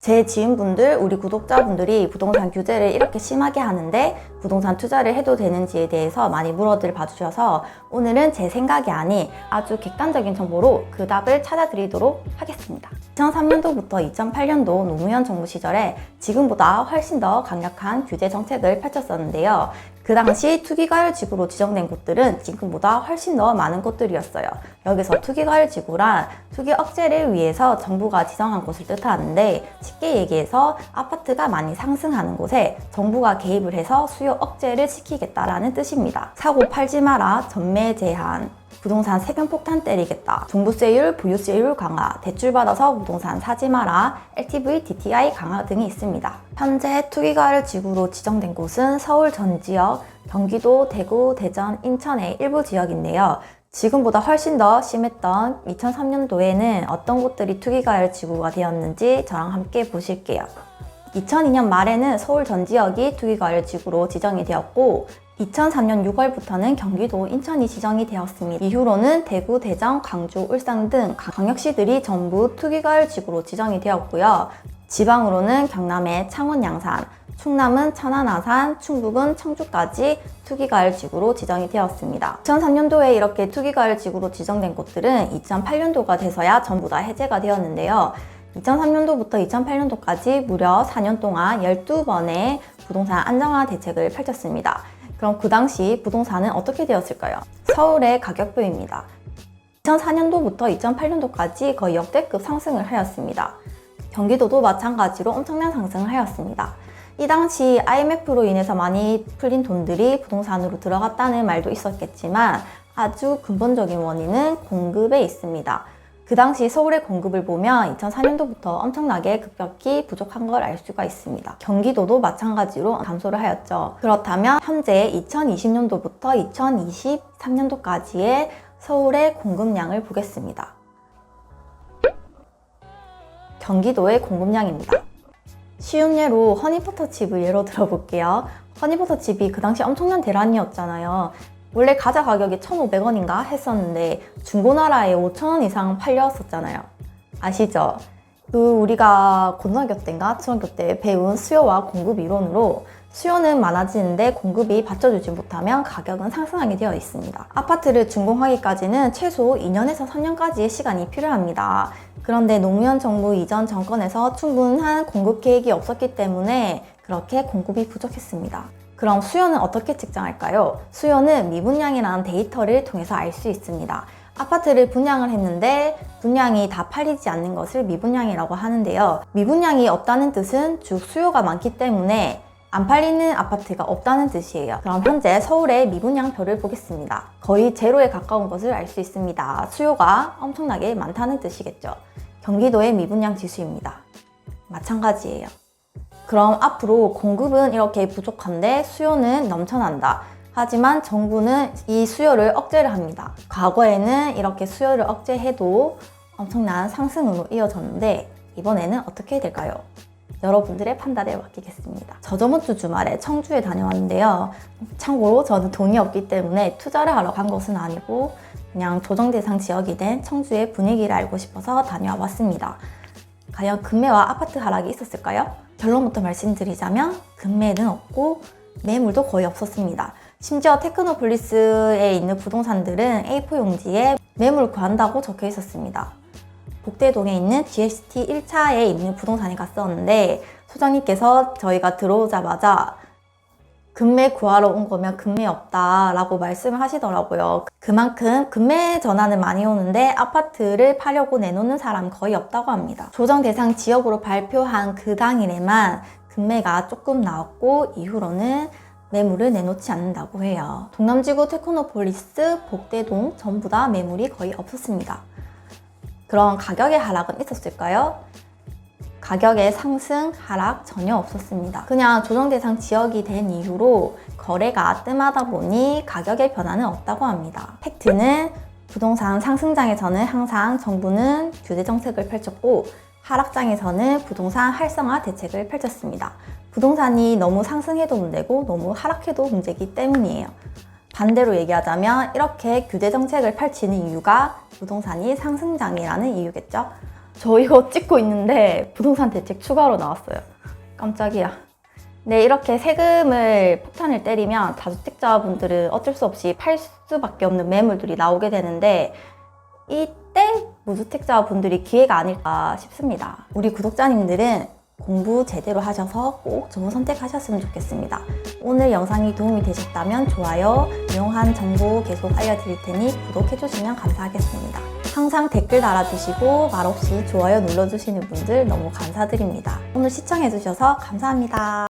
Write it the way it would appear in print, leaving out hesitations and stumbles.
제 지인분들, 우리 구독자분들이 부동산 규제를 이렇게 심하게 하는데 부동산 투자를 해도 되는지에 대해서 많이 물어들 봐주셔서 오늘은 제 생각이 아닌 아주 객관적인 정보로 그 답을 찾아드리도록 하겠습니다. 2003년도부터 2008년도 노무현 정부 시절에 지금보다 훨씬 더 강력한 규제 정책을 펼쳤었는데요. 그 당시 투기과열지구로 지정된 곳들은 지금보다 훨씬 더 많은 곳들이었어요. 여기서 투기과열지구란 투기 억제를 위해서 정부가 지정한 곳을 뜻하는데 쉽게 얘기해서 아파트가 많이 상승하는 곳에 정부가 개입을 해서 수요 억제를 시키겠다라는 뜻입니다. 사고 팔지 마라, 전매 제한, 부동산 세금 폭탄 때리겠다, 종부세율, 보유세율 강화, 대출받아서 부동산 사지 마라, LTV, DTI 강화 등이 있습니다. 현재 투기과열 지구로 지정된 곳은 서울 전 지역, 경기도, 대구, 대전, 인천의 일부 지역인데요. 지금보다 훨씬 더 심했던 2003년도에는 어떤 곳들이 투기과열 지구가 되었는지 저랑 함께 보실게요. 2002년 말에는 서울 전 지역이 투기과열 지구로 지정이 되었고 2003년 6월부터는 경기도, 인천이 지정이 되었습니다. 이후로는 대구, 대전, 광주, 울산 등 광역시들이 전부 투기과열 지구로 지정이 되었고요. 지방으로는 경남의 창원, 양산, 충남은 천안, 아산, 충북은 청주까지 투기과열 지구로 지정이 되었습니다. 2003년도에 이렇게 투기과열 지구로 지정된 곳들은 2008년도가 돼서야 전부 다 해제가 되었는데요. 2003년도부터 2008년도까지 무려 4년 동안 12번의 부동산 안정화 대책을 펼쳤습니다. 그럼 그 당시 부동산은 어떻게 되었을까요? 서울의 가격표입니다. 2004년도부터 2008년도까지 거의 역대급 상승을 하였습니다. 경기도도 마찬가지로 엄청난 상승을 하였습니다. 이 당시 IMF로 인해서 많이 풀린 돈들이 부동산으로 들어갔다는 말도 있었겠지만 아주 근본적인 원인은 공급에 있습니다. 그 당시 서울의 공급을 보면 2004년도부터 엄청나게 급격히 부족한 걸 알 수가 있습니다. 경기도도 마찬가지로 감소를 하였죠. 그렇다면 현재 2020년도부터 2023년도까지의 서울의 공급량을 보겠습니다. 경기도의 공급량입니다. 쉬운 예로 허니버터칩을 예로 들어볼게요. 허니버터칩이 그 당시 엄청난 대란이었잖아요. 원래 가자 가격이 1,500원인가 했었는데 중고나라에 5,000원 이상 팔렸었잖아요. 아시죠? 우리가 고등학교 때인가 중학교 때 배운 수요와 공급 이론으로 수요는 많아지는데 공급이 받쳐주지 못하면 가격은 상승하게 되어 있습니다. 아파트를 준공하기까지는 최소 2년에서 3년까지의 시간이 필요합니다. 그런데 노무현 정부 이전 정권에서 충분한 공급 계획이 없었기 때문에 그렇게 공급이 부족했습니다. 그럼 수요는 어떻게 측정할까요? 수요는 미분양이라는 데이터를 통해서 알 수 있습니다. 아파트를 분양을 했는데 분양이 다 팔리지 않는 것을 미분양이라고 하는데요. 미분양이 없다는 뜻은 즉 수요가 많기 때문에 안 팔리는 아파트가 없다는 뜻이에요. 그럼 현재 서울의 미분양표를 보겠습니다. 거의 제로에 가까운 것을 알 수 있습니다. 수요가 엄청나게 많다는 뜻이겠죠. 경기도의 미분양 지수입니다. 마찬가지예요. 그럼 앞으로 공급은 이렇게 부족한데 수요는 넘쳐난다. 하지만 정부는 이 수요를 억제를 합니다. 과거에는 이렇게 수요를 억제해도 엄청난 상승으로 이어졌는데 이번에는 어떻게 될까요? 여러분들의 판단에 맡기겠습니다. 저번 주 주말에 청주에 다녀왔는데요. 참고로 저는 돈이 없기 때문에 투자를 하러 간 것은 아니고 그냥 조정 대상 지역이 된 청주의 분위기를 알고 싶어서 다녀와 봤습니다. 과연 금매와 아파트 하락이 있었을까요? 결론부터 말씀드리자면 금매는 없고 매물도 거의 없었습니다. 심지어 테크노폴리스에 있는 부동산들은 A4 용지에 매물 구한다고 적혀 있었습니다. 복대동에 있는 GST 1차에 있는 부동산에 갔었는데 소장님께서 저희가 들어오자마자 금매 구하러 온 거면 금매 없다 라고 말씀을 하시더라고요. 그만큼 금매 전화는 많이 오는데 아파트를 팔려고 내놓는 사람 거의 없다고 합니다. 조정 대상 지역으로 발표한 그 당일에만 금매가 조금 나왔고 이후로는 매물을 내놓지 않는다고 해요. 동남지구 테크노폴리스, 복대동 전부 다 매물이 거의 없었습니다. 그럼 가격의 하락은 있었을까요? 가격의 상승, 하락 전혀 없었습니다. 그냥 조정 대상 지역이 된 이후로 거래가 뜸하다 보니 가격의 변화는 없다고 합니다. 팩트는 부동산 상승장에서는 항상 정부는 규제 정책을 펼쳤고 하락장에서는 부동산 활성화 대책을 펼쳤습니다. 부동산이 너무 상승해도 문제고 너무 하락해도 문제이기 때문이에요. 반대로 얘기하자면 이렇게 규제 정책을 펼치는 이유가 부동산이 상승장이라는 이유겠죠. 저 이거 찍고 있는데 부동산 대책 추가로 나왔어요. 깜짝이야. 네, 이렇게 세금을 폭탄을 때리면 다주택자분들은 어쩔 수 없이 팔 수밖에 없는 매물들이 나오게 되는데 이때 무주택자분들이 기회가 아닐까 싶습니다. 우리 구독자님들은 공부 제대로 하셔서 꼭 좋은 선택하셨으면 좋겠습니다. 오늘 영상이 도움이 되셨다면 좋아요, 유용한 정보 계속 알려드릴 테니 구독해주시면 감사하겠습니다. 항상 댓글 달아주시고 말없이 좋아요 눌러주시는 분들 너무 감사드립니다. 오늘 시청해주셔서 감사합니다.